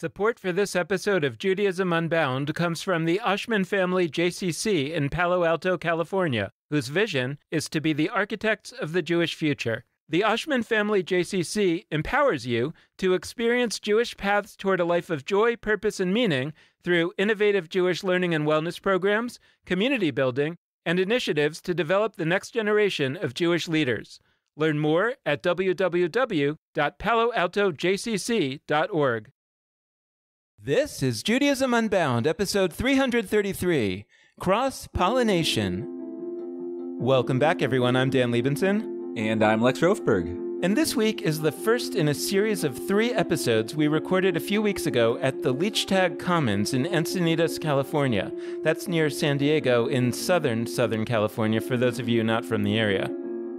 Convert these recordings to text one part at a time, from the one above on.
Support for this episode of Judaism Unbound comes from the Oshman family JCC in Palo Alto, California, whose vision is to be the architects of the Jewish future. The Oshman family JCC empowers you to experience Jewish paths toward a life of joy, purpose, and meaning through innovative Jewish learning and wellness programs, community building, and initiatives to develop the next generation of Jewish leaders. Learn more at www.paloaltojcc.org. This is Judaism Unbound, episode 333, Cross-Pollination. Welcome back, everyone. I'm Dan Liebenson. And I'm Lex Rofberg. And this week is the first in a series of 3 episodes we recorded a few weeks ago at the Leechtag Commons in Encinitas, California. That's near San Diego in Southern California, for those of you not from the area.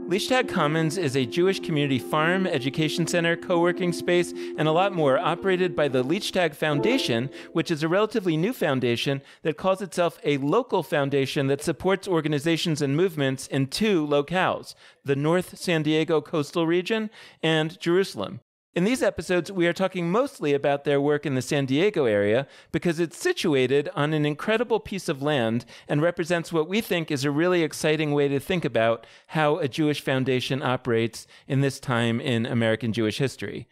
Leechtag Commons is a Jewish community farm, education center, co-working space, and a lot more operated by the Leechtag Foundation, which is a relatively new foundation that calls itself a local foundation that supports organizations and movements in 2 locales, the North San Diego coastal region and Jerusalem. In these episodes, we are talking mostly about their work in the San Diego area because it's situated on an incredible piece of land and represents what we think is a really exciting way to think about how a Jewish foundation operates in this time in American Jewish history.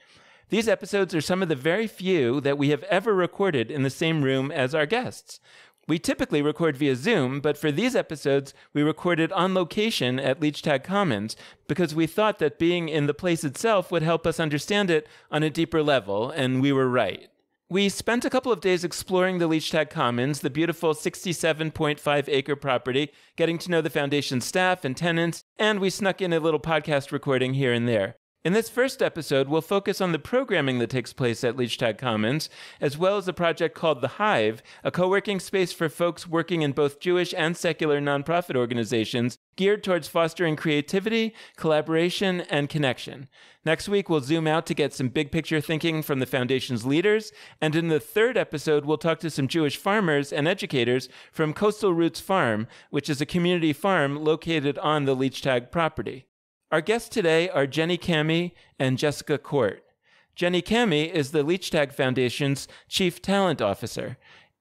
These episodes are some of the very few that we have ever recorded in the same room as our guests. We typically record via Zoom, but for these episodes, we recorded on location at Leechtag Commons because we thought that being in the place itself would help us understand it on a deeper level, and we were right. We spent a couple of days exploring the Leechtag Commons, the beautiful 67.5-acre property, getting to know the foundation's staff and tenants, and we snuck in a little podcast recording here and there. In this first episode, we'll focus on the programming that takes place at Leechtag Commons, as well as a project called The Hive, a co-working space for folks working in both Jewish and secular nonprofit organizations geared towards fostering creativity, collaboration, and connection. Next week, we'll zoom out to get some big-picture thinking from the foundation's leaders, and in the third episode, we'll talk to some Jewish farmers and educators from Coastal Roots Farm, which is a community farm located on the Leechtag property. Our guests today are Jenny Camhi and Jessica Kort. Jenny Camhi is the Leechtag Foundation's Chief Talent Officer.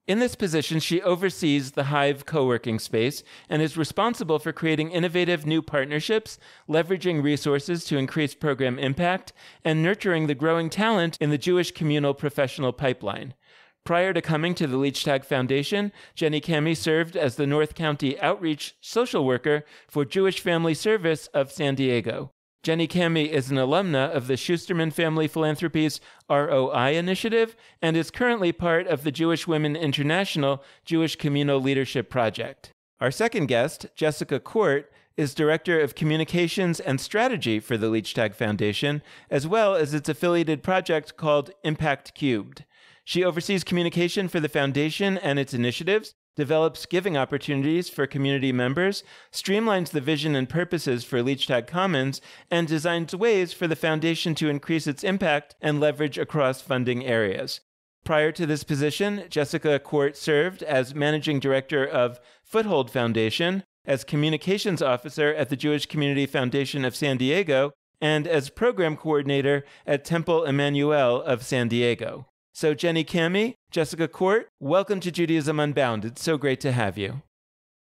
In this position, she oversees the Hive co-working space and is responsible for creating innovative new partnerships, leveraging resources to increase program impact, and nurturing the growing talent in the Jewish communal professional pipeline. Prior to coming to the Leechtag Foundation, Jenny Camhi served as the North County Outreach Social Worker for Jewish Family Service of San Diego. Jenny Camhi is an alumna of the Schusterman Family Philanthropy's ROI initiative and is currently part of the Jewish Women International Jewish Communal Leadership Project. Our second guest, Jessica Kort, is Director of Communications and Strategy for the Leechtag Foundation, as well as its affiliated project called Impact Cubed. She oversees communication for the foundation and its initiatives, develops giving opportunities for community members, streamlines the vision and purposes for Leechtag Commons, and designs ways for the foundation to increase its impact and leverage across funding areas. Prior to this position, Jessica Kort served as Managing Director of Foothold Foundation, as Communications Officer at the Jewish Community Foundation of San Diego, and as Program Coordinator at Temple Emmanuel of San Diego. So Jenny Camhi, Jessica Kort, welcome to Judaism Unbound. It's so great to have you.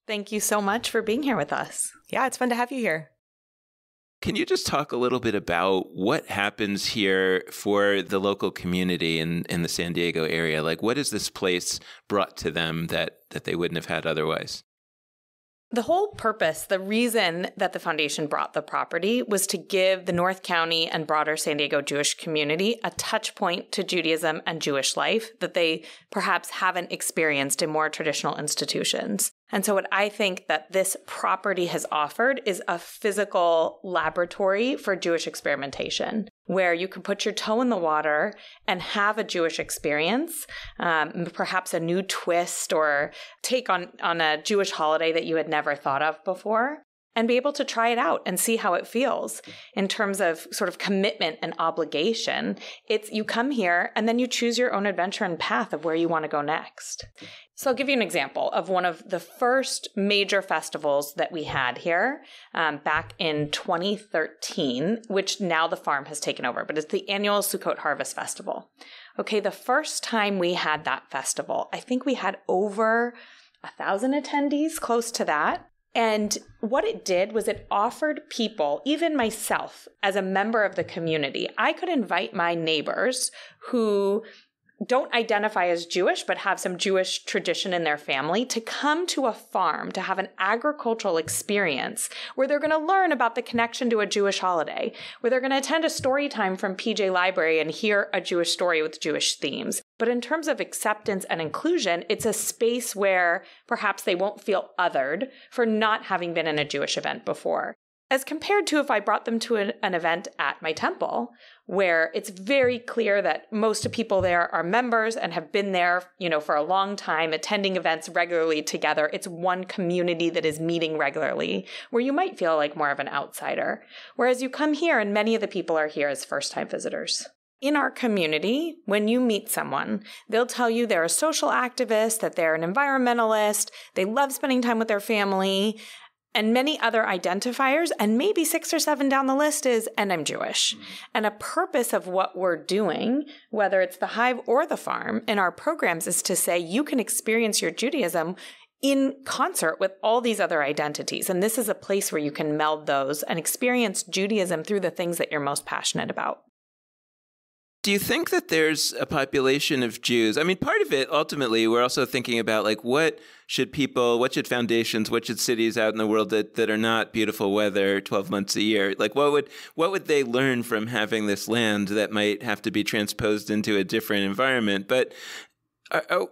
Thank you so much for being here with us. Yeah, it's fun to have you here. Can you just talk a little bit about what happens here for the local community in the San Diego area? Like, what has this place brought to them that they wouldn't have had otherwise? The whole purpose, the reason that the foundation brought the property was to give the North County and broader San Diego Jewish community a touch point to Judaism and Jewish life that they perhaps haven't experienced in more traditional institutions. And so what I think that this property has offered is a physical laboratory for Jewish experimentation, where you can put your toe in the water and have a Jewish experience, perhaps a new twist or take on a Jewish holiday that you had never thought of before, and be able to try it out and see how it feels in terms of sort of commitment and obligation. It's you come here and then you choose your own adventure and path of where you want to go next. So I'll give you an example of one of the first major festivals that we had here back in 2013, which now the farm has taken over, but it's the annual Sukkot Harvest Festival. Okay, the first time we had that festival, I think we had over 1,000 attendees, close to that. And what it did was it offered people, even myself, as a member of the community, I could invite my neighbors who don't identify as Jewish, but have some Jewish tradition in their family to come to a farm to have an agricultural experience where they're going to learn about the connection to a Jewish holiday, where they're going to attend a story time from PJ Library and hear a Jewish story with Jewish themes. But in terms of acceptance and inclusion, it's a space where perhaps they won't feel othered for not having been in a Jewish event before. As compared to if I brought them to an event at my temple, where it's very clear that most of people there are members and have been there, for a long time, attending events regularly together. It's one community that is meeting regularly, where you might feel like more of an outsider. Whereas you come here and many of the people are here as first-time visitors. In our community, when you meet someone, they'll tell you they're a social activist, that they're an environmentalist, they love spending time with their family, and many other identifiers, and maybe 6 or 7 down the list is, and I'm Jewish. Mm-hmm. And a purpose of what we're doing, whether it's the Hive or the farm, in our programs is to say you can experience your Judaism in concert with all these other identities. And this is a place where you can meld those and experience Judaism through the things that you're most passionate about. Do you think that there's a population of Jews? I mean, part of it, ultimately, we're also thinking about, what should foundations, what should cities out in the world that are not beautiful weather 12 months a year, what would they learn from having this land that might have to be transposed into a different environment? But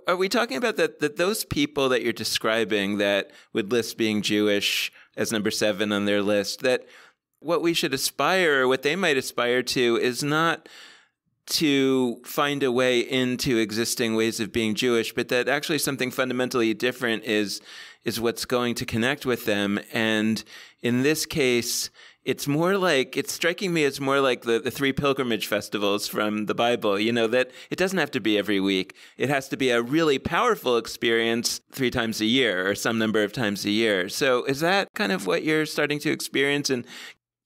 are we talking about that those people that you're describing that would list being Jewish as number 7 on their list, that what we should aspire, or what they might aspire to, is not to find a way into existing ways of being Jewish, but that actually something fundamentally different is what's going to connect with them. And in this case, it's striking me as more like the 3 pilgrimage festivals from the Bible, that it doesn't have to be every week. It has to be a really powerful experience 3 times a year or some number of times a year. So is that kind of what you're starting to experience? And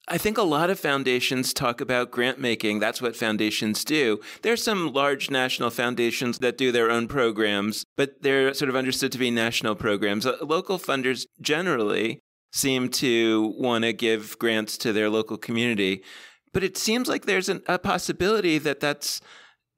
I think a lot of foundations talk about grant making. That's what foundations do. There's some large national foundations that do their own programs, but they're sort of understood to be national programs. Local funders generally seem to want to give grants to their local community, but it seems like there's a possibility that's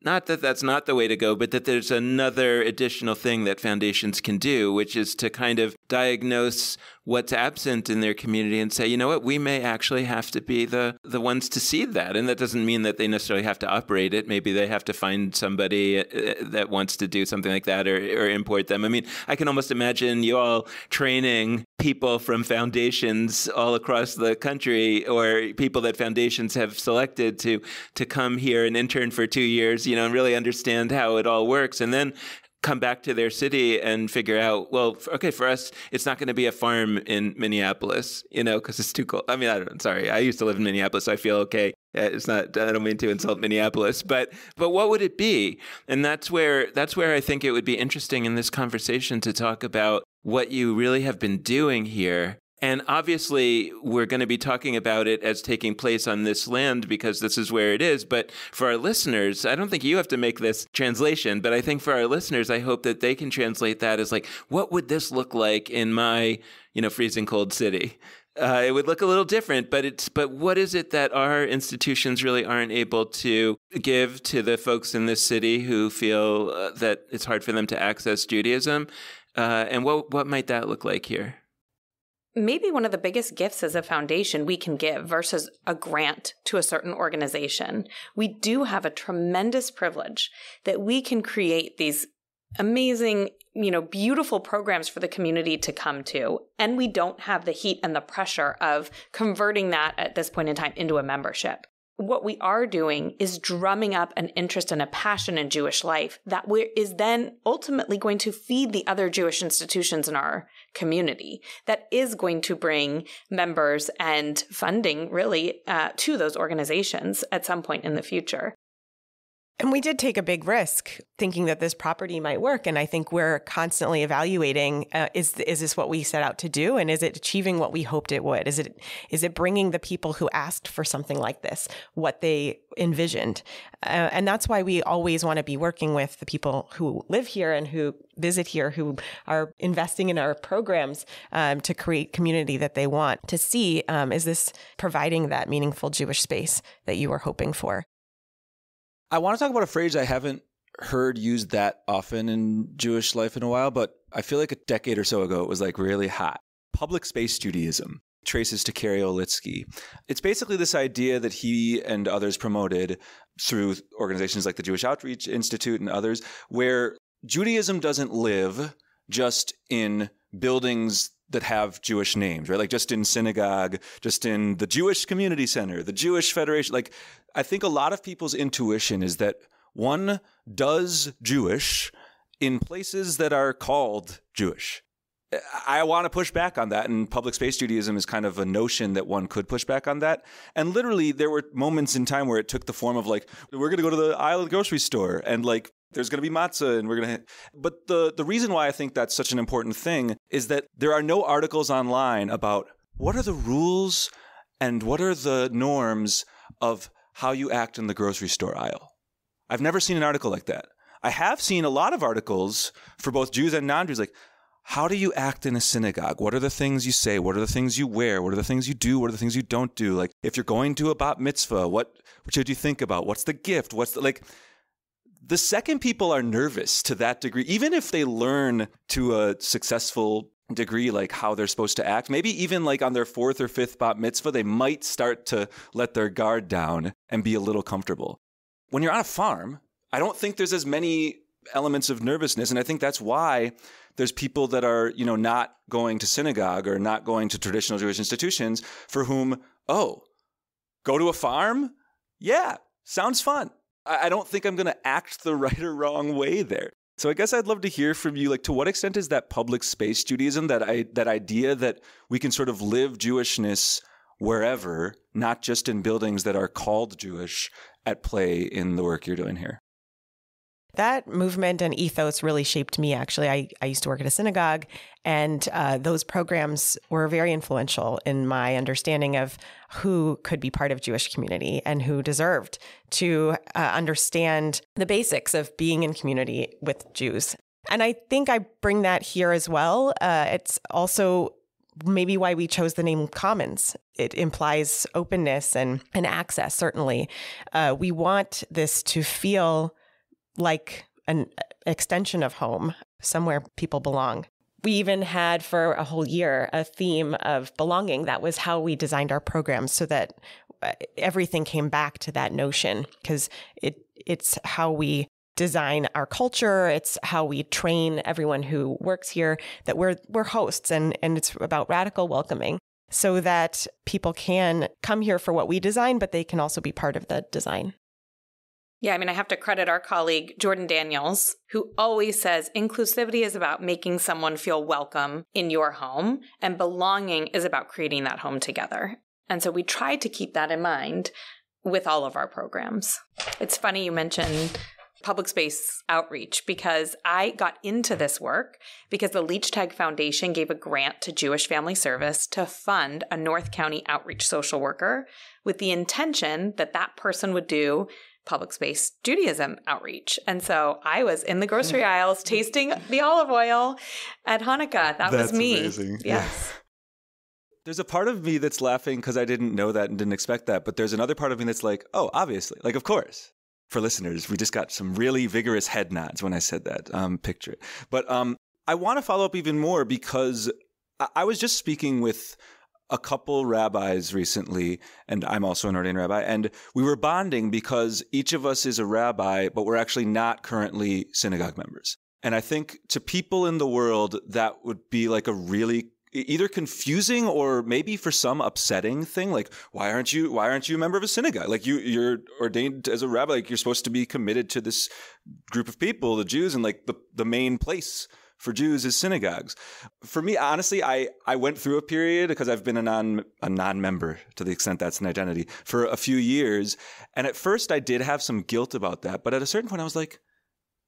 not the way to go, but that there's another additional thing that foundations can do, which is to kind of diagnose what's absent in their community and say, you know what, we may actually have to be the ones to seed that. And that doesn't mean that they necessarily have to operate it. Maybe they have to find somebody that wants to do something like that or import them. I mean, I can almost imagine you all training people from foundations all across the country, or people that foundations have selected to come here and intern for 2 years, and really understand how it all works. And then come back to their city and figure out, well, okay, for us, it's not going to be a farm in Minneapolis, because it's too cold. I mean, sorry, I used to live in Minneapolis, so I feel okay. It's not, I don't mean to insult Minneapolis, but what would it be? And that's where I think it would be interesting in this conversation to talk about what you really have been doing here. And obviously, we're going to be talking about it as taking place on this land because this is where it is. But for our listeners, I don't think you have to make this translation, but I think for our listeners, I hope that they can translate that as what would this look like in my, freezing cold city? It would look a little different, but what is it that our institutions really aren't able to give to the folks in this city who feel that it's hard for them to access Judaism? And what might that look like here? Maybe one of the biggest gifts as a foundation we can give versus a grant to a certain organization. We do have a tremendous privilege that we can create these amazing, beautiful programs for the community to come to. And we don't have the heat and the pressure of converting that at this point in time into a membership. What we are doing is drumming up an interest and a passion in Jewish life that is then ultimately going to feed the other Jewish institutions in our community, that is going to bring members and funding really to those organizations at some point in the future. And we did take a big risk thinking that this property might work. And I think we're constantly evaluating, is this what we set out to do? And is it achieving what we hoped it would? Is it bringing the people who asked for something like this, what they envisioned? And that's why we always want to be working with the people who live here and who visit here, who are investing in our programs to create community that they want to see. Is this providing that meaningful Jewish space that you were hoping for? I want to talk about a phrase I haven't heard used that often in Jewish life in a while, but I feel like a decade or so ago, it was like really hot. Public space Judaism traces to Carrie Olitsky. It's basically this idea that he and others promoted through organizations like the Jewish Outreach Institute and others, where Judaism doesn't live just in buildings that have Jewish names, right? Like just in synagogue, just in the Jewish Community Center, the Jewish Federation. Like, I think a lot of people's intuition is that one does Jewish in places that are called Jewish. I want to push back on that, and public space Judaism is kind of a notion that one could push back on that. And literally, there were moments in time where it took the form of like, we're going to go to the aisle of the grocery store, and like, there's going to be matzah, and we're going to... But the reason why I think that's such an important thing is that there are no articles online about what are the rules and what are the norms of how you act in the grocery store aisle. I've never seen an article like that. I have seen a lot of articles for both Jews and non-Jews, like, how do you act in a synagogue? What are the things you say? What are the things you wear? What are the things you do? What are the things you don't do? Like, if you're going to a bat mitzvah, what should you think about? What's the gift? What's the, like... The second people are nervous to that degree, even if they learn to a successful degree, like how they're supposed to act, maybe even like on their fourth or fifth bat mitzvah, they might start to let their guard down and be a little comfortable. When you're on a farm, I don't think there's as many elements of nervousness. And I think that's why there's people that are, not going to synagogue or not going to traditional Jewish institutions for whom, oh, go to a farm? Yeah, sounds fun. I don't think I'm going to act the right or wrong way there. So I guess I'd love to hear from you, like, to what extent is that public space Judaism, that idea that we can sort of live Jewishness wherever, not just in buildings that are called Jewish, at play in the work you're doing here? That movement and ethos really shaped me, actually. I used to work at a synagogue, and those programs were very influential in my understanding of who could be part of Jewish community and who deserved to understand the basics of being in community with Jews. And I think I bring that here as well. It's also maybe why we chose the name Commons. It implies openness and access, certainly. We want this to feel like an extension of home, somewhere people belong. We even had for a whole year a theme of belonging. That was how we designed our programs, so that everything came back to that notion, because it's how we design our culture. It's how we train everyone who works here, that we're hosts, and it's about radical welcoming, so that people can come here for what we design, but they can also be part of the design. Yeah, I have to credit our colleague, Jordan Daniels, who always says inclusivity is about making someone feel welcome in your home, and belonging is about creating that home together. And so we tried to keep that in mind with all of our programs. It's funny you mentioned public space outreach, because I got into this work because the Leach Tag Foundation gave a grant to Jewish Family Service to fund a North County outreach social worker, with the intention that that person would do public space Judaism outreach. And so I was in the grocery aisles tasting the olive oil at Hanukkah. That's was me. Amazing. Yes. There's a part of me that's laughing because I didn't know that and didn't expect that. But there's another part of me that's like, oh, obviously. Like, of course. For listeners, we just got some really vigorous head nods when I said that. Picture it. But I want to follow up even more, because I was just speaking with a couple rabbis recently, and I'm also an ordained rabbi, and we were bonding because each of us is a rabbi, but we're actually not currently synagogue members. And I think to people in the world, that would be like a really either confusing or maybe for some upsetting thing. Like, why aren't you a member of a synagogue? Like, you're ordained as a rabbi, like you're supposed to be committed to this group of people, the Jews, and like the main place for Jews is synagogues. For me, honestly, I went through a period, because I've been a non-member, to the extent that's an identity, for a few years. And at first I did have some guilt about that. But at a certain point I was like,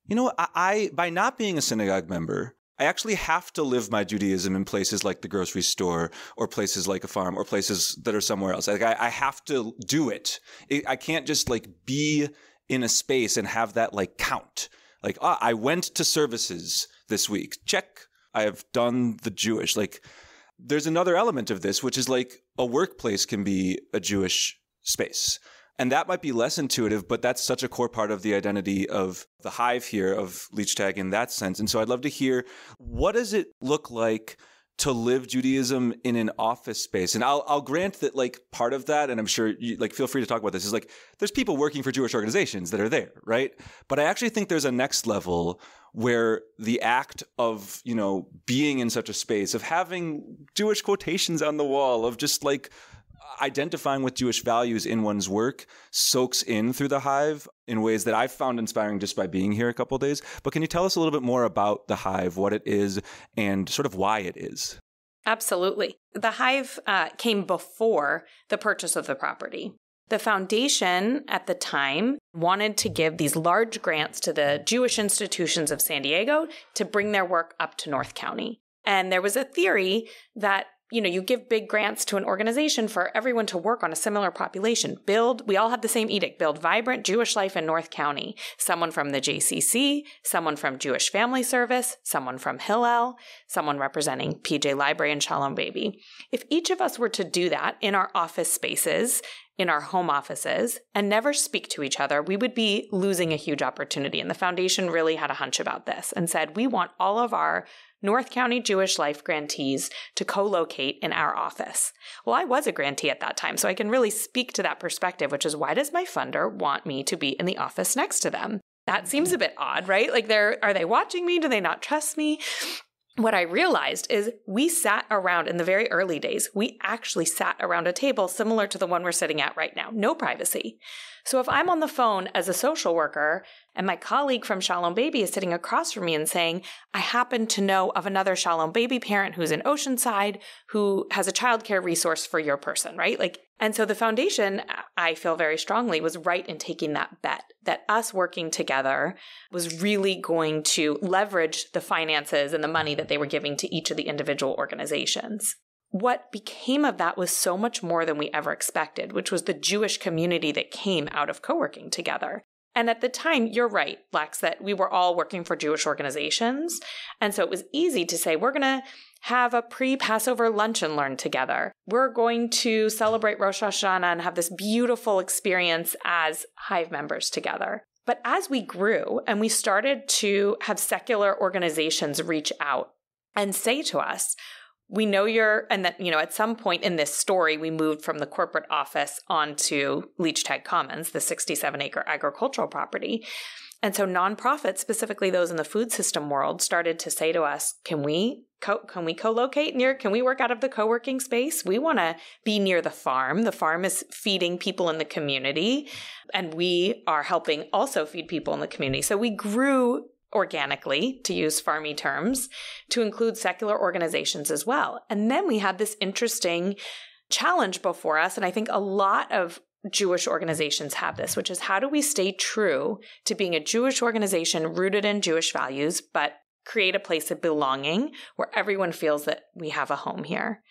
you know what, I by not being a synagogue member, I actually have to live my Judaism in places like the grocery store or places like a farm or places that are somewhere else. Like I have to do it. I can't just like be in a space and have that like count. Like, I went to services this week. Check. I have done the Jewish. Like, there's another element of this, which is like a workplace can be a Jewish space. And that might be less intuitive, but that's such a core part of the identity of the Hive here, of Lichtag in that sense. And so I'd love to hear, what does it look like to live Judaism in an office space? And I'll grant that like part of that, and I'm sure you like feel free to talk about this, is like there's people working for Jewish organizations that are there, right? But I actually think there's a next level where the act of, you know, being in such a space, of having Jewish quotations on the wall, of just like identifying with Jewish values in one's work soaks in through the Hive in ways that I've found inspiring just by being here a couple of days. But can you tell us a little bit more about the Hive, what it is, and sort of why it is? Absolutely. The Hive came before the purchase of the property. The foundation at the time wanted to give these large grants to the Jewish institutions of San Diego to bring their work up to North County. And there was a theory that, you know, you give big grants to an organization for everyone to work on a similar population. We all had the same edict, build vibrant Jewish life in North County. Someone from the JCC, someone from Jewish Family Service, someone from Hillel, someone representing PJ Library and Shalom Baby. If each of us were to do that in our office spaces, in our home offices, and never speak to each other, we would be losing a huge opportunity. And the foundation really had a hunch about this and said, we want all of our North County Jewish Life grantees to co-locate in our office. Well, I was a grantee at that time, so I can really speak to that perspective, which is, why does my funder want me to be in the office next to them? That seems a bit odd, right? Like, are they watching me? Do they not trust me? What I realized is we sat around in the very early days. We actually sat around a table similar to the one we're sitting at right now. No privacy. So if I'm on the phone as a social worker and my colleague from Shalom Baby is sitting across from me and saying, I happen to know of another Shalom Baby parent who's in Oceanside who has a childcare resource for your person, right? And so the foundation, I feel very strongly, was right in taking that bet that us working together was really going to leverage the finances and the money that they were giving to each of the individual organizations. What became of that was so much more than we ever expected, which was the Jewish community that came out of co-working together. And at the time, you're right, Lex, that we were all working for Jewish organizations. And so it was easy to say, we're going to have a pre-Passover lunch and learn together. We're going to celebrate Rosh Hashanah and have this beautiful experience as Hive members together. But as we grew and we started to have secular organizations reach out and say to us, we know and that, you know, at some point in this story, we moved from the corporate office onto Lichtag Commons, the 67-acre agricultural property. And so nonprofits, specifically those in the food system world, started to say to us, can we co-locate near, can we work out of the co-working space? We want to be near the farm. The farm is feeding people in the community, and we are helping also feed people in the community. So we grew organically, to use farmy terms, to include secular organizations as well. And then we had this interesting challenge before us, and I think a lot of Jewish organizations have this, which is, how do we stay true to being a Jewish organization rooted in Jewish values, but create a place of belonging where everyone feels that we have a home here?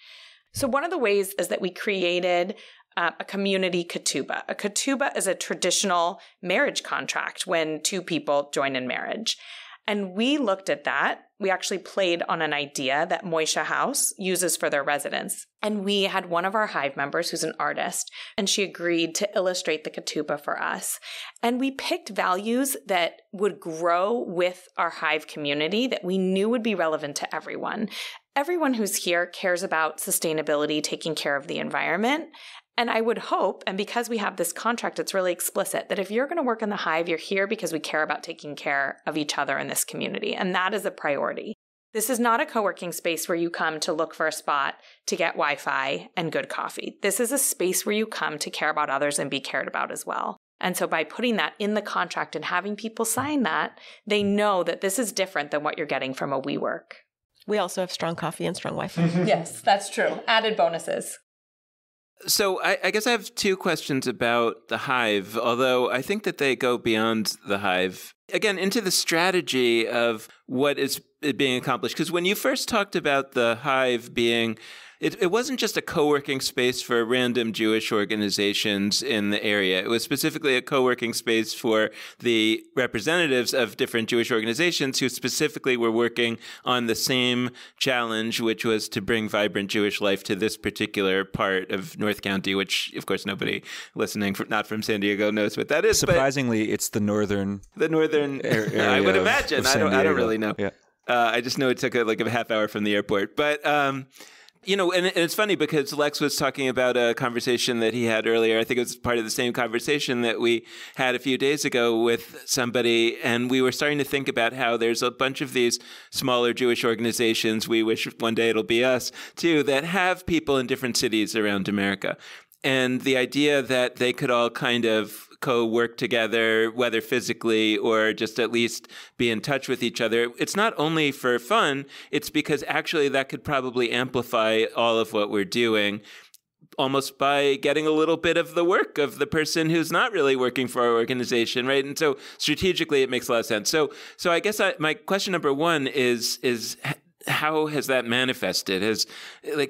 So one of the ways is that we created a community ketubah. A ketubah is a traditional marriage contract when two people join in marriage. And we looked at that. We actually played on an idea that Moishe House uses for their residents. And we had one of our Hive members who's an artist, and she agreed to illustrate the ketubah for us. And we picked values that would grow with our Hive community that we knew would be relevant to everyone. Everyone who's here cares about sustainability, taking care of the environment. And I would hope, and because we have this contract, it's really explicit, that if you're going to work in the Hive, you're here because we care about taking care of each other in this community. And that is a priority. This is not a co-working space where you come to look for a spot to get Wi-Fi and good coffee. This is a space where you come to care about others and be cared about as well. And so by putting that in the contract and having people sign that, they know that this is different than what you're getting from a WeWork. We also have strong coffee and strong Wi-Fi. Yes, that's true. Added bonuses. So I guess I have two questions about the Hive, although I think that they go beyond the Hive. Again, into the strategy of what is being accomplished. Because when you first talked about the Hive being, it wasn't just a co-working space for random Jewish organizations in the area. It was specifically a co-working space for the representatives of different Jewish organizations who specifically were working on the same challenge, which was to bring vibrant Jewish life to this particular part of North County, which, of course, nobody listening, not from San Diego, knows what that is. Surprisingly, it's the northern area. I would imagine. I don't really know. Yeah. I just know it took like a half hour from the airport. But, and it's funny because Lex was talking about a conversation that he had earlier. I think it was part of the same conversation that we had a few days ago with somebody. And we were starting to think about how there's a bunch of these smaller Jewish organizations, we wish one day it'll be us too, that have people in different cities around America. And the idea that they could all kind of co-work together, whether physically or just at least be in touch with each other. It's not only for fun, it's because actually that could probably amplify all of what we're doing almost by getting a little bit of the work of the person who's not really working for our organization, right? And so strategically, it makes a lot of sense. So I guess my question number one is how has that manifested?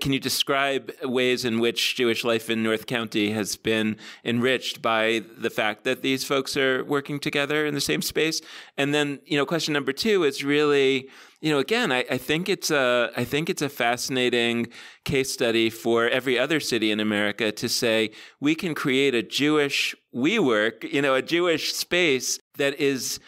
Can you describe ways in which Jewish life in North County has been enriched by the fact that these folks are working together in the same space? And then, question number two is really, again, I think it's a fascinating case study for every other city in America to say we can create a Jewish WeWork, a Jewish space that is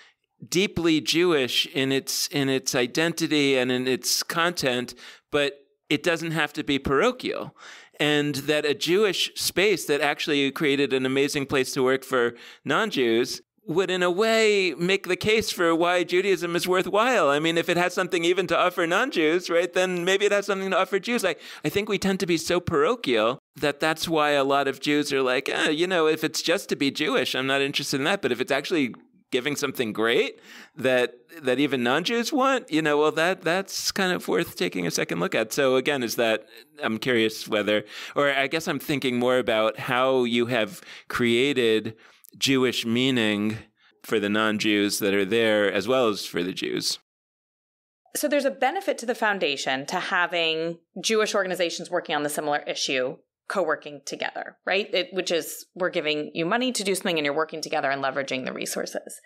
deeply Jewish in its identity and in its content, but it doesn't have to be parochial. And that a Jewish space that actually created an amazing place to work for non-Jews would in a way make the case for why Judaism is worthwhile. I mean, if it has something even to offer non-Jews, right, then maybe it has something to offer Jews. I think we tend to be so parochial that that's why a lot of Jews are like, if it's just to be Jewish, I'm not interested in that. But if it's actually giving something great that even non-Jews want, that's kind of worth taking a second look at. So again, I'm curious or I guess I'm thinking more about how you have created Jewish meaning for the non-Jews that are there as well as for the Jews. So there's a benefit to the foundation to having Jewish organizations working on the similar issue co-working together, right? Which is we're giving you money to do something and you're working together and leveraging the resources.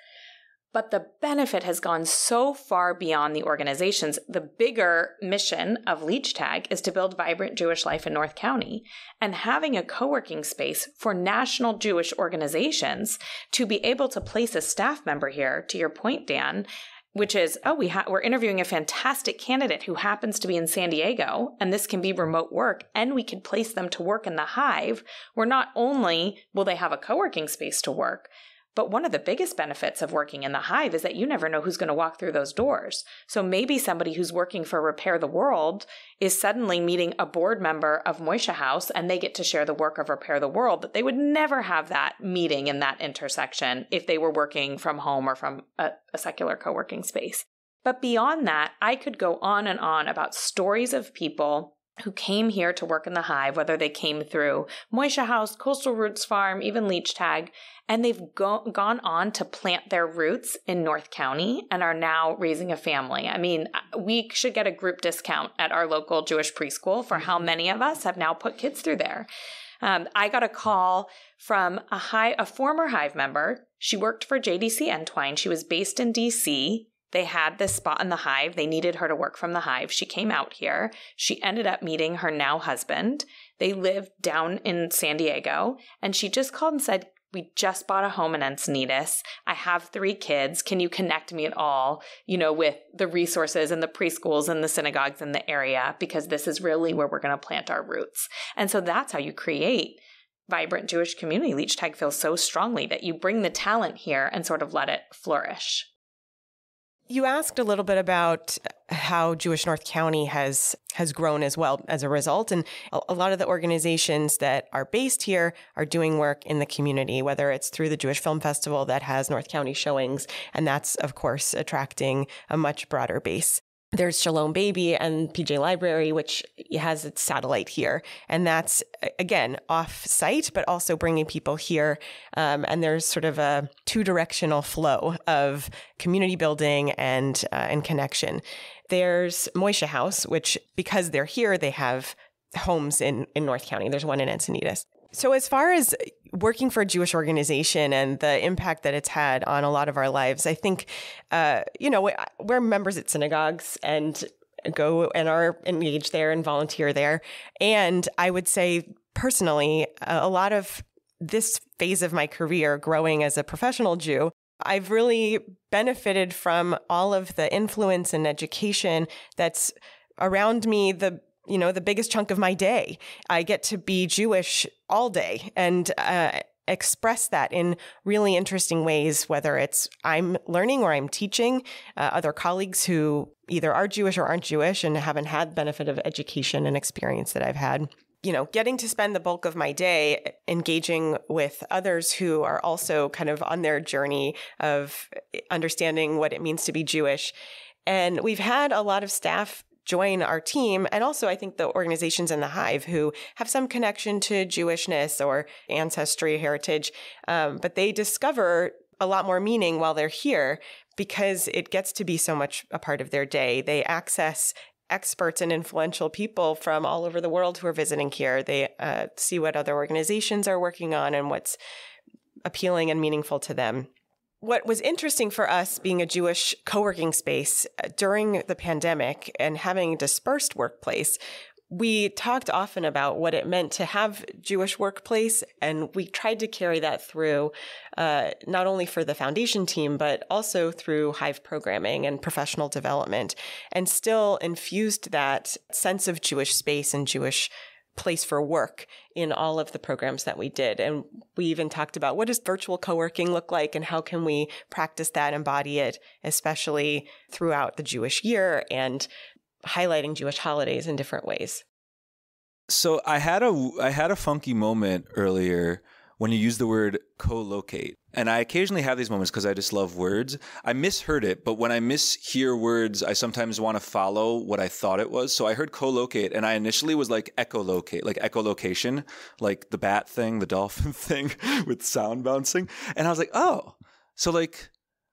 But the benefit has gone so far beyond the organizations. The bigger mission of Leech Tag is to build vibrant Jewish life in North County, and having a co-working space for national Jewish organizations to be able to place a staff member here, to your point, Dan, which is, we're interviewing a fantastic candidate who happens to be in San Diego, and this can be remote work, and we could place them to work in the Hive, where not only will they have a co-working space to work, but one of the biggest benefits of working in the Hive is that you never know who's going to walk through those doors. So maybe somebody who's working for Repair the World is suddenly meeting a board member of Moishe House, and they get to share the work of Repair the World, but they would never have that meeting in that intersection if they were working from home or from a secular co-working space. But beyond that, I could go on and on about stories of people who came here to work in the Hive, whether they came through Moishe House, Coastal Roots Farm, even Leech Tag, and they've gone on to plant their roots in North County and are now raising a family. I mean, we should get a group discount at our local Jewish preschool for how many of us have now put kids through there. I got a call from a former Hive member. She worked for JDC Entwine. She was based in DC. They had this spot in the Hive. They needed her to work from the Hive. She came out here. She ended up meeting her now husband. They lived down in San Diego. And she just called and said, we just bought a home in Encinitas. I have 3 kids. Can you connect me at all, with the resources and the preschools and the synagogues in the area? Because this is really where we're going to plant our roots. And so that's how you create vibrant Jewish community. Leech Tag feels so strongly that you bring the talent here and sort of let it flourish. You asked a little bit about how Jewish North County has grown as well as a result. And a lot of the organizations that are based here are doing work in the community, whether it's through the Jewish Film Festival that has North County showings. And that's, of course, attracting a much broader base. There's Shalom Baby and PJ Library, which has its satellite here. And that's, again, off-site, but also bringing people here. And there's sort of a two-directional flow of community building and connection. There's Moishe House, which, because they're here, they have homes in North County. There's one in Encinitas. So as far as working for a Jewish organization and the impact that it's had on a lot of our lives, I think, we're members at synagogues and go and are engaged there and volunteer there. And I would say personally, a lot of this phase of my career growing as a professional Jew, I've really benefited from all of the influence and education that's around me, the biggest chunk of my day. I get to be Jewish all day and express that in really interesting ways, whether it's I'm learning or I'm teaching other colleagues who either are Jewish or aren't Jewish and haven't had benefit of education and experience that I've had. Getting to spend the bulk of my day engaging with others who are also kind of on their journey of understanding what it means to be Jewish. And we've had a lot of staff join our team. And also, I think the organizations in the Hive who have some connection to Jewishness or ancestry, heritage, but they discover a lot more meaning while they're here because it gets to be so much a part of their day. They access experts and influential people from all over the world who are visiting here. They see what other organizations are working on and what's appealing and meaningful to them. What was interesting for us being a Jewish co-working space during the pandemic and having a dispersed workplace, we talked often about what it meant to have Jewish workplace, and we tried to carry that through not only for the foundation team, but also through Hive programming and professional development, and still infused that sense of Jewish space and Jewish place for work in all of the programs that we did. And we even talked about what does virtual co-working look like and how can we practice that, embody it, especially throughout the Jewish year and highlighting Jewish holidays in different ways. So I had a funky moment earlier when you used the word co-locate. And I occasionally have these moments because I just love words. I misheard it, but when I mishear words, I sometimes want to follow what I thought it was. So I heard co-locate, and I initially was like echolocate, like echolocation, like the bat thing, the dolphin thing with sound bouncing. And I was like, oh, so like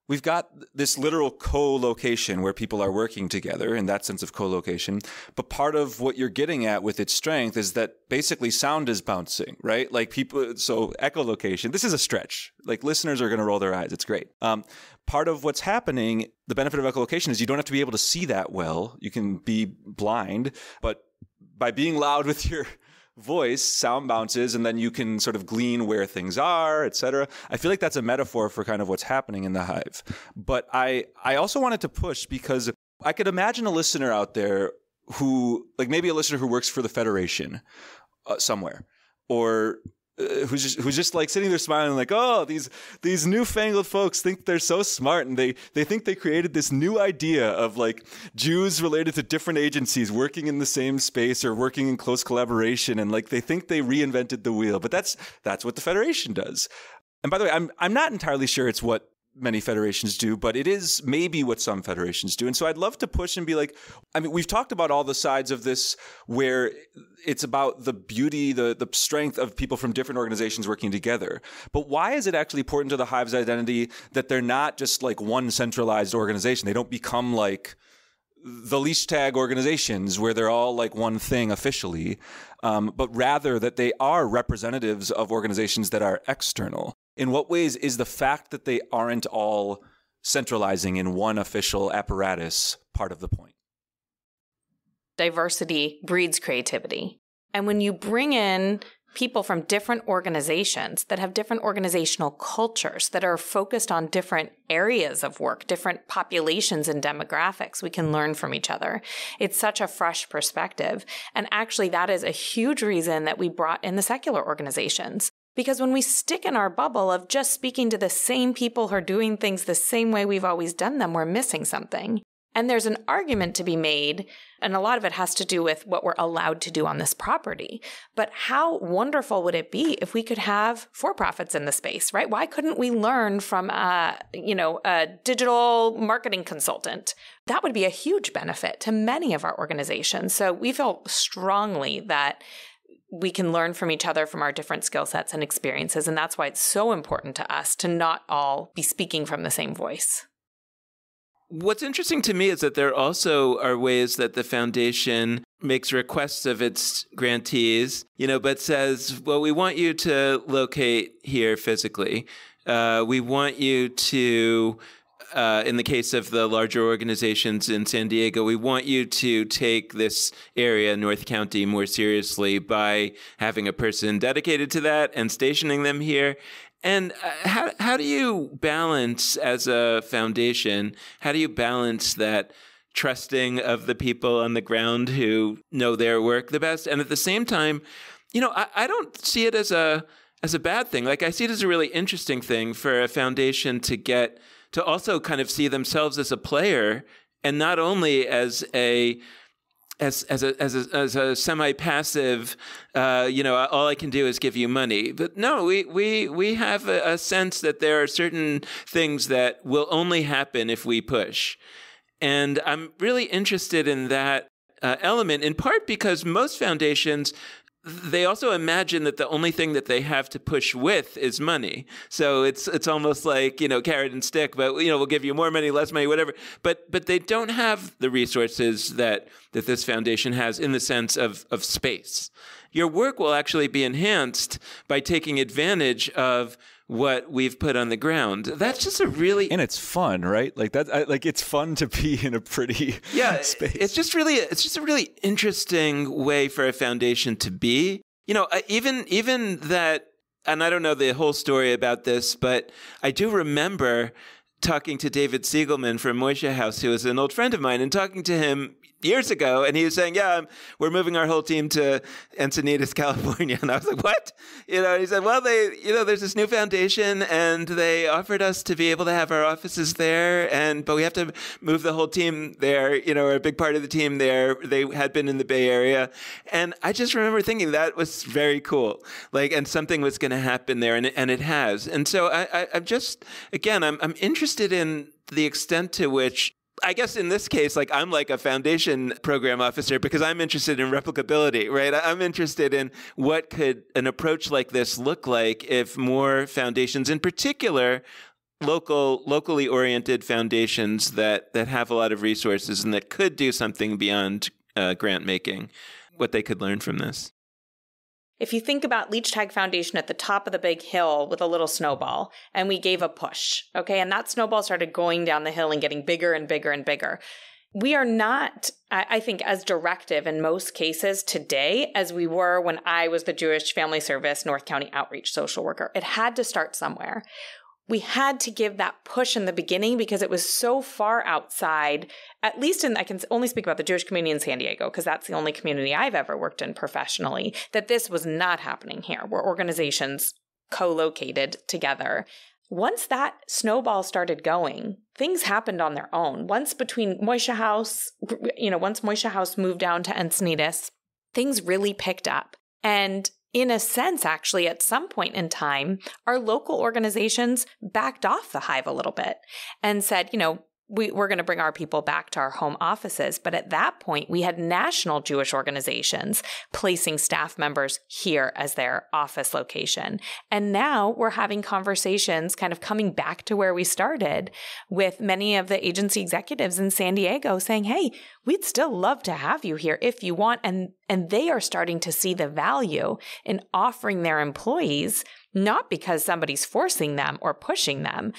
we've got this literal co-location where people are working together in that sense of co-location. But part of what you're getting at with its strength is that basically sound is bouncing, right? Like people, so echolocation, this is a stretch. Like listeners are going to roll their eyes. It's great. Part of what's happening, the benefit of echolocation is you don't have to be able to see that well. You can be blind, but by being loud with your voice, sound bounces, and then you can sort of glean where things are, etc. I feel like that's a metaphor for kind of what's happening in the Hive. But I also wanted to push because I could imagine a listener out there who, like maybe a listener who works for the Federation somewhere, or who's just like sitting there smiling like, oh, these newfangled folks think they're so smart, and they think they created this new idea of like Jews related to different agencies working in the same space or working in close collaboration, and like they think they reinvented the wheel. But that's what the Federation does. And by the way, I'm not entirely sure it's what many federations do, but it is maybe what some federations do. And so I'd love to push and be like, I mean, we've talked about all the sides of this where it's about the beauty, the strength of people from different organizations working together. But why is it actually important to the Hive's identity that they're not just like one centralized organization? They don't become like the leash tag organizations where they're all like one thing officially, but rather that they are representatives of organizations that are external. In what ways is the fact that they aren't all centralizing in one official apparatus part of the point? Diversity breeds creativity. And when you bring in people from different organizations that have different organizational cultures that are focused on different areas of work, different populations and demographics, we can learn from each other. It's such a fresh perspective. And actually, that is a huge reason that we brought in the secular organizations. Because when we stick in our bubble of just speaking to the same people who are doing things the same way we've always done them, we're missing something. And there's an argument to be made, and a lot of it has to do with what we're allowed to do on this property. But how wonderful would it be if we could have for-profits in the space, right? Why couldn't we learn from a digital marketing consultant? That would be a huge benefit to many of our organizations. So we feel strongly that we can learn from each other from our different skill sets and experiences. And that's why it's so important to us to not all be speaking from the same voice. What's interesting to me is that there also are ways that the foundation makes requests of its grantees, but says, well, we want you to locate here physically. We want you to, in the case of the larger organizations in San Diego, we want you to take this area, North County, more seriously by having a person dedicated to that and stationing them here. And how do you balance, as a foundation, how do you balance that trusting of the people on the ground who know their work the best? And at the same time, I don't see it as a bad thing. Like, I see it as a really interesting thing for a foundation to also kind of see themselves as a player, and not only as a semi-passive, all I can do is give you money. But no, we have a sense that there are certain things that will only happen if we push. And I'm really interested in that element, in part because most foundations, they also imagine that the only thing that they have to push with is money. So it's almost like, carrot and stick, but, we'll give you more money, less money, whatever. But they don't have the resources that this foundation has in the sense of space. Your work will actually be enhanced by taking advantage of what we've put on the ground. That's just a really... And it's fun, right? Like that. It's fun to be in a pretty space. It's just a really interesting way for a foundation to be. Even that, and I don't know the whole story about this, but I do remember talking to David Siegelman from Moishe House, who was an old friend of mine, and talking to him years ago, and he was saying, we're moving our whole team to Encinitas, California. And I was like, what? He said, well, there's this new foundation, and they offered us to be able to have our offices there, but we have to move the whole team there, or a big part of the team there. They had been in the Bay Area. And I just remember thinking that was very cool. And something was going to happen there, and it has. And so I'm just, again, I'm interested in the extent to which, I guess in this case, I'm like a foundation program officer because I'm interested in replicability, right? I'm interested in what could an approach like this look like if more foundations, in particular, locally oriented foundations that have a lot of resources and that could do something beyond grant making, what they could learn from this. If you think about Leech Tag Foundation at the top of the big hill with a little snowball, and we gave a push, okay, and that snowball started going down the hill and getting bigger and bigger and bigger. We are not, I think, as directive in most cases today as we were when I was the Jewish Family Service North County Outreach Social Worker. It had to start somewhere. We had to give that push in the beginning because it was so far outside, at least I can only speak about the Jewish community in San Diego because that's the only community I've ever worked in professionally, that this was not happening here, where organizations co-located together. Once that snowball started going, things happened on their own. Once Moishe House moved down to Encinitas, things really picked up. And in a sense, actually, at some point in time, our local organizations backed off the hive a little bit and said, we're going to bring our people back to our home offices. But at that point, we had national Jewish organizations placing staff members here as their office location. And now we're having conversations kind of coming back to where we started with many of the agency executives in San Diego saying, hey, we'd still love to have you here if you want. And they are starting to see the value in offering their employees, not because somebody's forcing them or pushing them.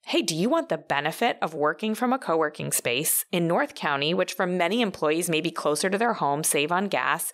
Hey, do you want the benefit of working from a co-working space in North County, which for many employees may be closer to their home, save on gas?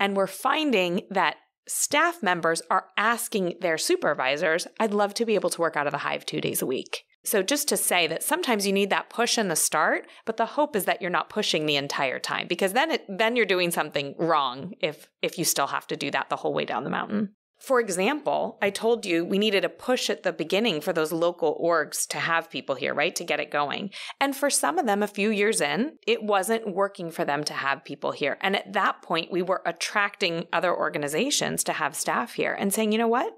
And we're finding that staff members are asking their supervisors, I'd love to be able to work out of the hive 2 days a week. So just to say that sometimes you need that push in the start, but the hope is that you're not pushing the entire time because then you're doing something wrong if you still have to do that the whole way down the mountain. For example, I told you we needed a push at the beginning for those local orgs to have people here, right, to get it going. And for some of them, a few years in, it wasn't working for them to have people here. And at that point, we were attracting other organizations to have staff here and saying, you know what,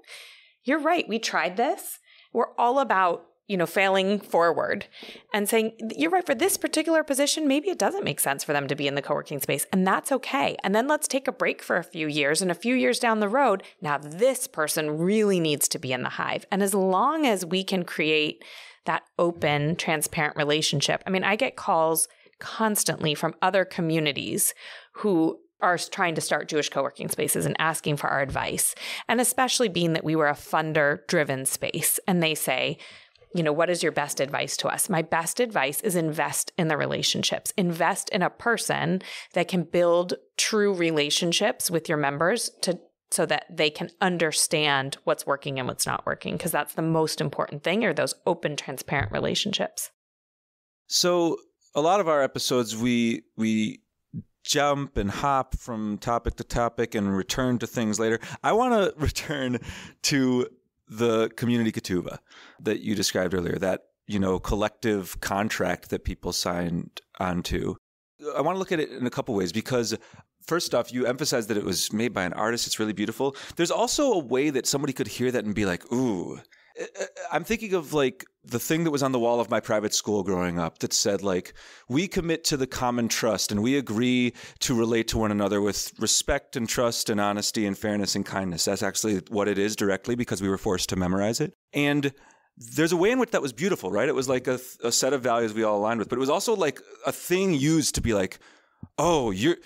you're right, we tried this. We're all about failing forward and saying, you're right, for this particular position, maybe it doesn't make sense for them to be in the co-working space, and that's okay. And then let's take a break for a few years, and a few years down the road, now this person really needs to be in the hive. And as long as we can create that open, transparent relationship, I get calls constantly from other communities who are trying to start Jewish co-working spaces and asking for our advice. And especially being that we were a funder-driven space, and they say, what is your best advice to us? My best advice is invest in the relationships. Invest in a person that can build true relationships with your members so that they can understand what's working and what's not working, because that's the most important thing, are those open, transparent relationships. So a lot of our episodes, we jump and hop from topic to topic and return to things later. I want to return to the community ketubah that you described earlier, that, collective contract that people signed onto. I want to look at it in a couple ways, because first off, you emphasized that it was made by an artist. It's really beautiful. There's also a way that somebody could hear that and be like, ooh. I'm thinking of the thing that was on the wall of my private school growing up that said, we commit to the common trust and we agree to relate to one another with respect and trust and honesty and fairness and kindness. That's actually what it is directly, because we were forced to memorize it. And there's a way in which that was beautiful, right? It was like a set of values we all aligned with, but it was also like a thing used to be like, oh, you're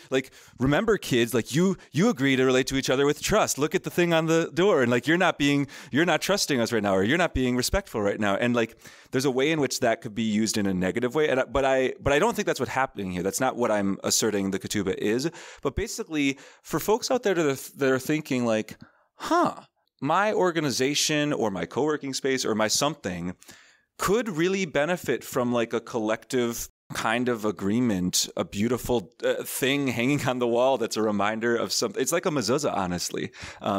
remember kids, you agree to relate to each other with trust. Look at the thing on the door, and you're not trusting us right now, or you're not being respectful right now. And there's a way in which that could be used in a negative way. But I don't think that's what's happening here. That's not what I'm asserting the ketubah is. But basically, for folks out there that are thinking my organization or my co-working space or my something could really benefit from a collective kind of agreement, a beautiful thing hanging on the wall that's a reminder of something. It's like a mezuzah, honestly.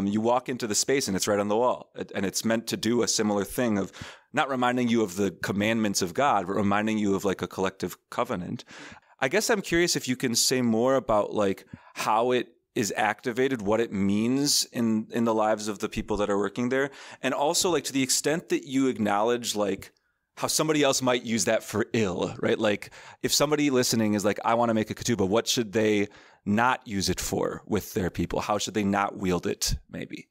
You walk into the space and it's right on the wall, and it's meant to do a similar thing of not reminding you of the commandments of God, but reminding you of a collective covenant. I guess I'm curious if you can say more about how it is activated, what it means in the lives of the people that are working there, and also to the extent that you acknowledge how somebody else might use that for ill, right? If somebody listening is I want to make a ketubah, what should they not use it for with their people? How should they not wield it, maybe?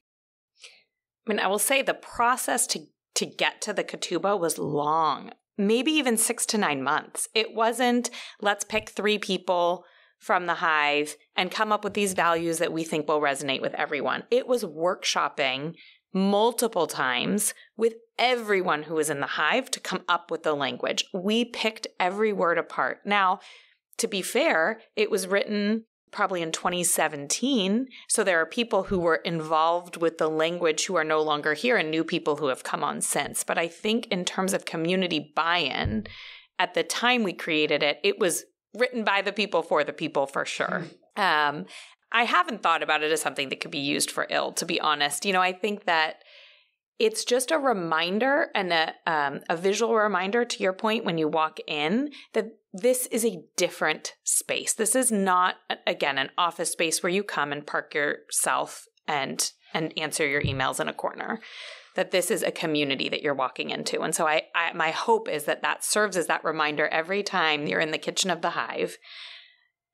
I will say the process to get to the ketubah was long, maybe even 6 to 9 months. It wasn't, let's pick 3 people from the hive and come up with these values that we think will resonate with everyone. It was workshopping multiple times with everyone who was in the hive to come up with the language. We picked every word apart. Now, to be fair, it was written probably in 2017. So there are people who were involved with the language who are no longer here and new people who have come on since. But I think in terms of community buy-in, at the time we created it, it was written by the people for sure. I haven't thought about it as something that could be used for ill, to be honest. I think that it's just a reminder and a visual reminder, to your point, when you walk in, that this is a different space. This is not, again, an office space where you come and park yourself and answer your emails in a corner. That this is a community that you're walking into. And so my hope is that serves as that reminder every time you're in the kitchen of the hive,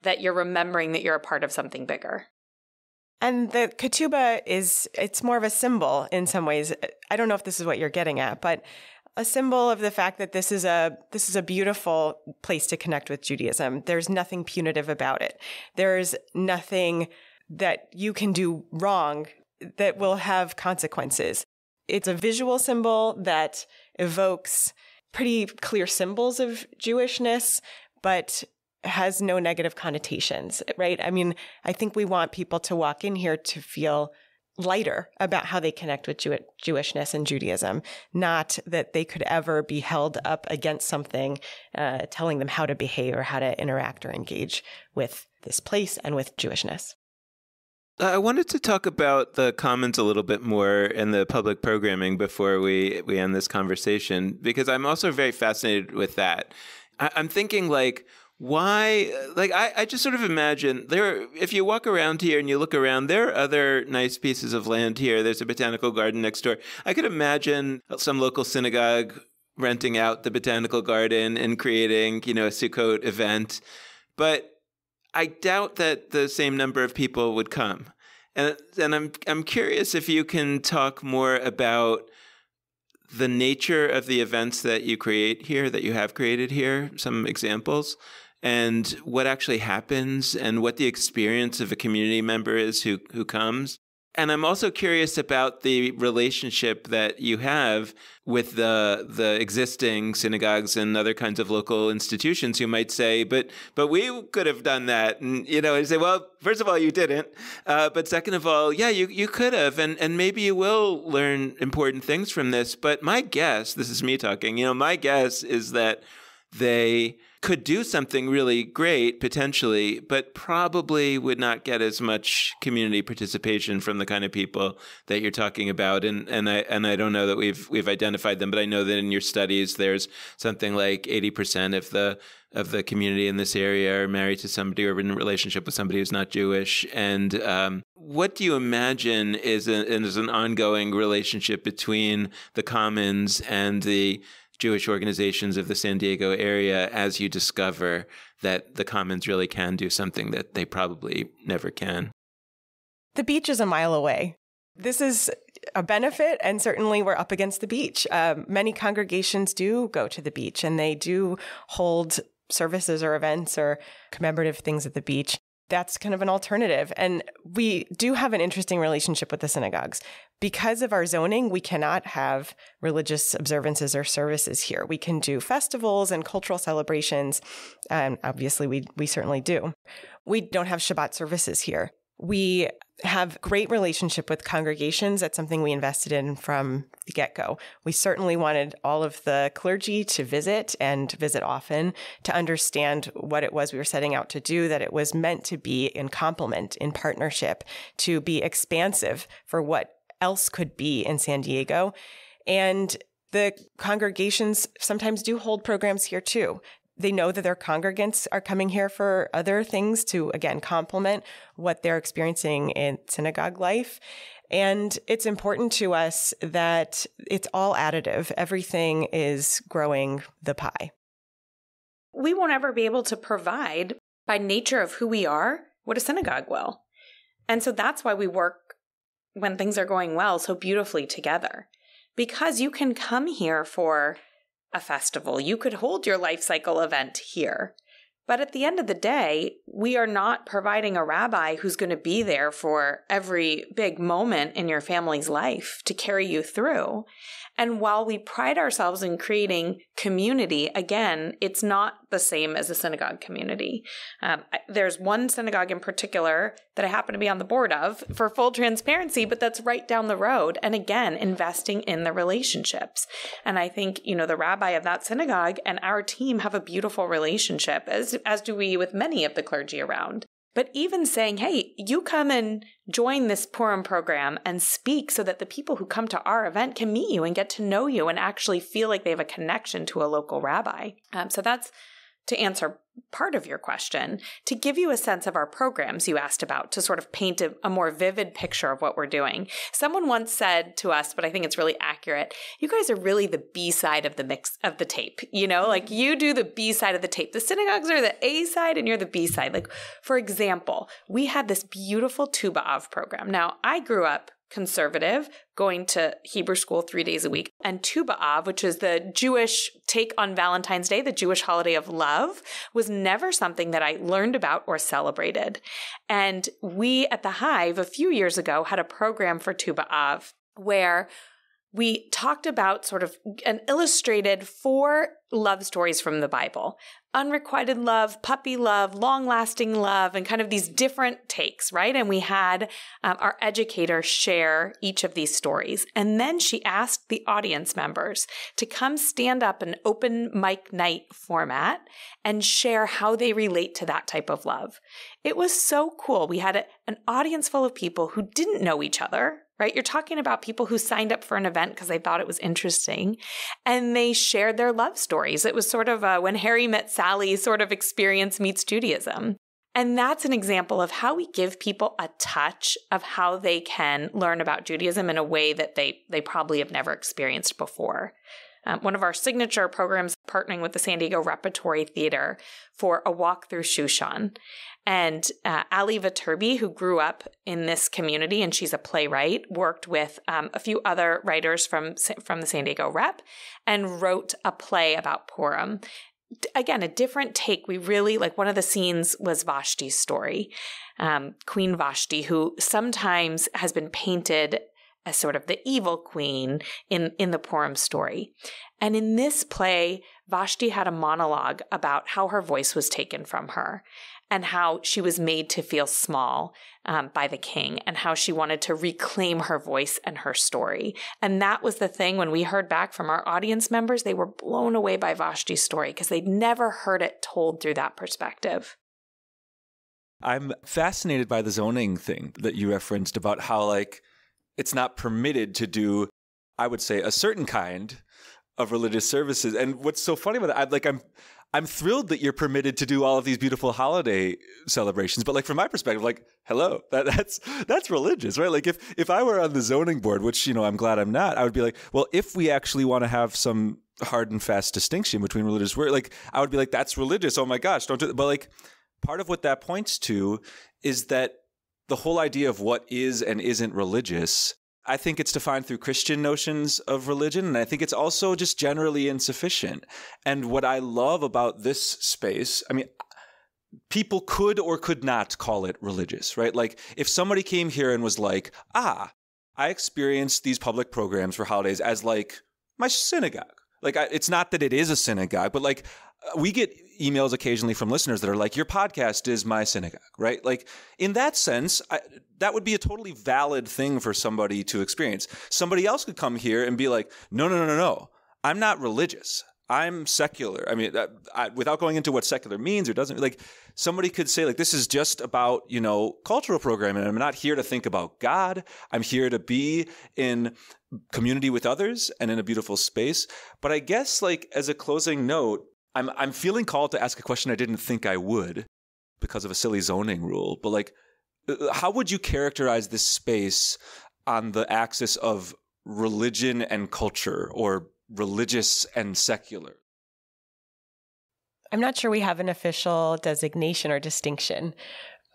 that you're remembering that you're a part of something bigger. And the ketubah it's more of a symbol in some ways. I don't know if this is what you're getting at, but a symbol of the fact that this is a beautiful place to connect with Judaism. There's nothing punitive about it. There's nothing that you can do wrong that will have consequences. It's a visual symbol that evokes pretty clear symbols of Jewishness, but has no negative connotations, right? I think we want people to walk in here to feel lighter about how they connect with Jewishness and Judaism, not that they could ever be held up against something telling them how to behave or how to interact or engage with this place and with Jewishness. I wanted to talk about the commons a little bit more and the public programming before we end this conversation, because I'm also very fascinated with that. I'm thinking why, I just sort of imagine if you walk around here and you look around, there are other nice pieces of land here. There's a botanical garden next door. I could imagine some local synagogue renting out the botanical garden and creating, a Sukkot event. But I doubt that the same number of people would come. And I'm curious if you can talk more about the nature of the events that you create here, that you have created here, some examples, and what actually happens and what the experience of a community member is who comes. And I'm also curious about the relationship that you have with the existing synagogues and other kinds of local institutions who might say, but we could have done that. And, and say, well, first of all, you didn't. But second of all, yeah, you could have. And maybe you will learn important things from this. But my guess, this is me talking, my guess is that they could do something really great potentially, but probably would not get as much community participation from the kind of people that you're talking about. And I don't know that we've identified them, but I know that in your studies there's something like 80% of the community in this area are married to somebody or in a relationship with somebody who's not Jewish. And what do you imagine is an ongoing relationship between the commons and the Jewish organizations of the San Diego area as you discover that the commons really can do something that they probably never can? The beach is a mile away. This is a benefit, and certainly we're up against the beach. Many congregations do go to the beach, and they do hold services or events or commemorative things at the beach. That's kind of an alternative. And we do have an interesting relationship with the synagogues. Because of our zoning, we cannot have religious observances or services here. We can do festivals and cultural celebrations. And obviously, we certainly do. We don't have Shabbat services here. We have great relationship with congregations. That's something we invested in from the get-go. We certainly wanted all of the clergy to visit and visit often to understand what it was we were setting out to do, that it was meant to be in complement, in partnership, to be expansive for what else could be in San Diego. And the congregations sometimes do hold programs here too. They know that their congregants are coming here for other things to, again, complement what they're experiencing in synagogue life. And it's important to us that it's all additive. Everything is growing the pie. We won't ever be able to provide, by nature of who we are, what a synagogue will. And so that's why we work, when things are going well, so beautifully together. Because you can come here for a festival. You could hold your life cycle event here. But at the end of the day, we are not providing a rabbi who's going to be there for every big moment in your family's life to carry you through. And while we pride ourselves in creating community, again, it's not the same as a synagogue community. There's one synagogue in particular that I happen to be on the board of for full transparency, but that's right down the road. And again, investing in the relationships. And I think, the rabbi of that synagogue and our team have a beautiful relationship, as do we with many of the clergy around. But even saying, hey, you come and join this Purim program and speak so that the people who come to our event can meet you and get to know you and actually feel like they have a connection to a local rabbi. So that's to answer part of your question. To give you a sense of our programs you asked about, to sort of paint a more vivid picture of what we're doing. Someone once said to us, but I think it's really accurate, you guys are really the B side of the mix of the tape. Like you do the B side of the tape. The synagogues are the A side and you're the B side. Like, for example, we had this beautiful Tu B'Av program. Now, I grew up conservative, going to Hebrew school 3 days a week. And Tu B'Av, which is the Jewish take on Valentine's Day, the Jewish holiday of love, was never something that I learned about or celebrated. And we at the Hive a few years ago had a program for Tu B'Av where we talked about sort of and illustrated 4 love stories from the Bible: unrequited love, puppy love, long-lasting love, and kind of these different takes, right? And we had our educator share each of these stories. And then she asked the audience members to come stand up in open mic night format and share how they relate to that type of love. It was so cool. We had an audience full of people who didn't know each other, right? You're talking about people who signed up for an event because they thought it was interesting, and they shared their love stories. It was sort of a When Harry Met Sally sort of experience meets Judaism. And that's an example of how we give people a touch of how they can learn about Judaism in a way that they probably have never experienced before. One of our signature programs, partnering with the San Diego Repertory Theater for a walk through Shushan. And Ali Viterbi, who grew up in this community, and she's a playwright, worked with a few other writers from the San Diego Rep and wrote a play about Purim. Again, a different take. We really, like, one of the scenes was Vashti's story. Queen Vashti, who sometimes has been painted as sort of the evil queen in the Purim story. And in this play, Vashti had a monologue about how her voice was taken from her and how she was made to feel small by the king, and how she wanted to reclaim her voice and her story. And that was the thing. When we heard back from our audience members, they were blown away by Vashti's story because they'd never heard it told through that perspective. I'm fascinated by the zoning thing that you referenced about how, like, it's not permitted to do, I would say, a certain kind of religious services. And what's so funny about that, I'm thrilled that you're permitted to do all of these beautiful holiday celebrations. But, like, from my perspective, like, hello, that's religious, right? Like, if I were on the zoning board, which, you know, I'm glad I'm not, I would be like, well, if we actually want to have some hard and fast distinction between religious work, like, I would be like, that's religious. Oh my gosh, don't do that. But, like, part of what that points to is that the whole idea of what is and isn't religious, I think it's defined through Christian notions of religion, and I think it's also just generally insufficient. And what I love about this space, I mean, people could or could not call it religious, right? Like, if somebody came here and was like, I experienced these public programs for holidays as, like, my synagogue. Like, it's not that it is a synagogue, but, like, we get emails occasionally from listeners that are like, your podcast is my synagogue, right? Like, in that sense, that would be a totally valid thing for somebody to experience. Somebody else could come here and be like, no. I'm not religious. I'm secular. I mean, without going into what secular means or doesn't, like, somebody could say, like, this is just about, you know, cultural programming. I'm not here to think about God. I'm here to be in community with others and in a beautiful space. But I guess, like, as a closing note, I'm feeling called to ask a question I didn't think I would because of a silly zoning rule. But, like, how would you characterize this space on the axis of religion and culture, or religious and secular? I'm not sure we have an official designation or distinction,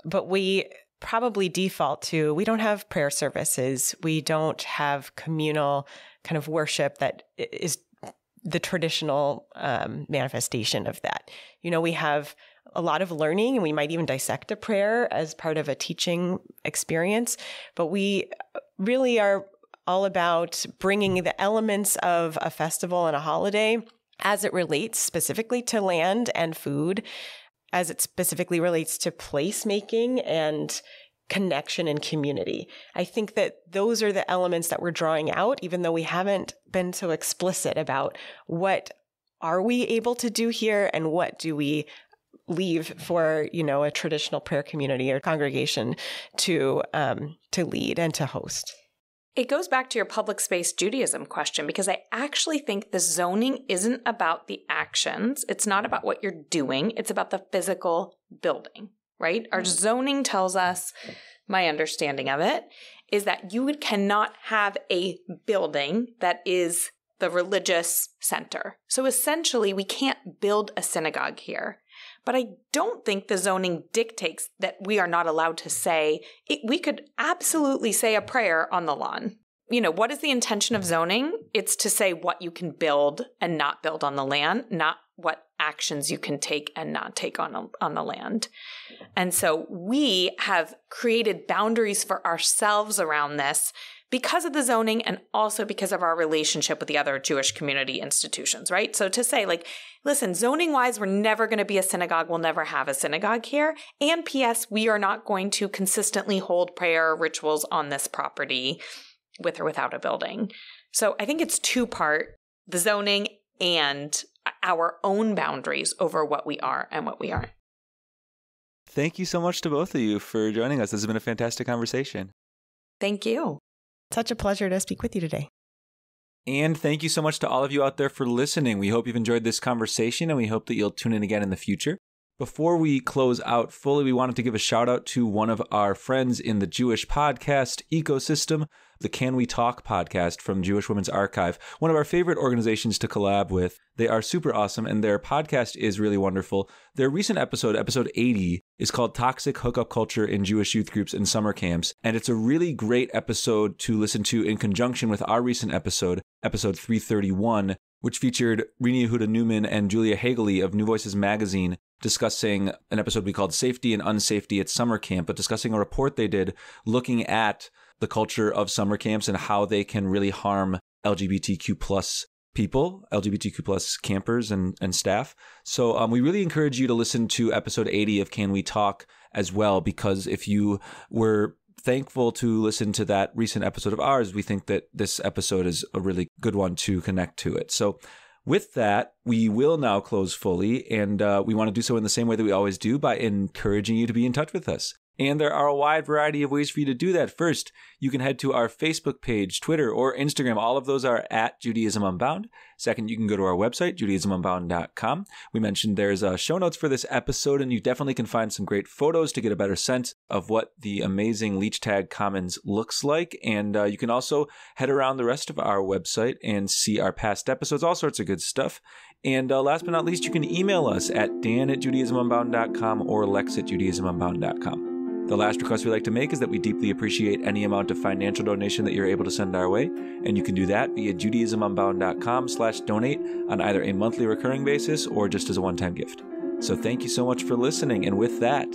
but we probably default to, we don't have prayer services. We don't have communal kind of worship that is the traditional manifestation of that. You know, we have a lot of learning, and we might even dissect a prayer as part of a teaching experience, but we really are all about bringing the elements of a festival and a holiday as it relates specifically to land and food, as it specifically relates to placemaking and connection and community. I think that those are the elements that we're drawing out, even though we haven't been so explicit about what are we able to do here and what do we leave for, you know, a traditional prayer community or congregation to lead and to host. It goes back to your public space Judaism question, because I actually think the zoning isn't about the actions. It's not about what you're doing. It's about the physical building, right? Our zoning tells us, my understanding of it, is that you cannot have a building that is the religious center. So essentially, we can't build a synagogue here. But I don't think the zoning dictates that we are not allowed to say, we could absolutely say a prayer on the lawn. You know, what is the intention of zoning? It's to say what you can build and not build on the land, not what actions you can take and not take on the land. And so we have created boundaries for ourselves around this because of the zoning and also because of our relationship with the other Jewish community institutions, right? So to say, like, listen, zoning wise, we're never going to be a synagogue. We'll never have a synagogue here. And P.S., we are not going to consistently hold prayer rituals on this property with or without a building. So I think it's two-part, the zoning and our own boundaries over what we are and what we aren't. Thank you so much to both of you for joining us. This has been a fantastic conversation. Thank you. Such a pleasure to speak with you today. And thank you so much to all of you out there for listening. We hope you've enjoyed this conversation, and we hope that you'll tune in again in the future. Before we close out fully, we wanted to give a shout out to one of our friends in the Jewish podcast ecosystem, the Can We Talk podcast from Jewish Women's Archive, one of our favorite organizations to collab with. They are super awesome, and their podcast is really wonderful. Their recent episode, episode 80, is called Toxic Hookup Culture in Jewish Youth Groups and Summer Camps, and it's a really great episode to listen to in conjunction with our recent episode, episode 331, which featured Rini Yehuda Newman and Julia Hageley of New Voices magazine discussing an episode we called Safety and Unsafety at Summer Camp, but discussing a report they did looking at the culture of summer camps and how they can really harm LGBTQ plus people, LGBTQ plus campers and staff. So we really encourage you to listen to episode 80 of Can We Talk as well, because if you were thankful to listen to that recent episode of ours, we think that this episode is a really good one to connect to it. So with that, we will now close fully, and we want to do so in the same way that we always do, by encouraging you to be in touch with us. And there are a wide variety of ways for you to do that. First, you can head to our Facebook page, Twitter, or Instagram. All of those are at Judaism Unbound. Second, you can go to our website, judaismunbound.com. We mentioned there's show notes for this episode, and you definitely can find some great photos to get a better sense of what the amazing Leech Tag Commons looks like. And you can also head around the rest of our website and see our past episodes, all sorts of good stuff. And last but not least, you can email us at dan@judaismunbound.com or lex@judaismunbound.com. The last request we like to make is that we deeply appreciate any amount of financial donation that you're able to send our way, and you can do that via judaismunbound.com/donate on either a monthly recurring basis or just as a one-time gift. So thank you so much for listening, and with that,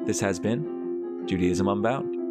this has been Judaism Unbound.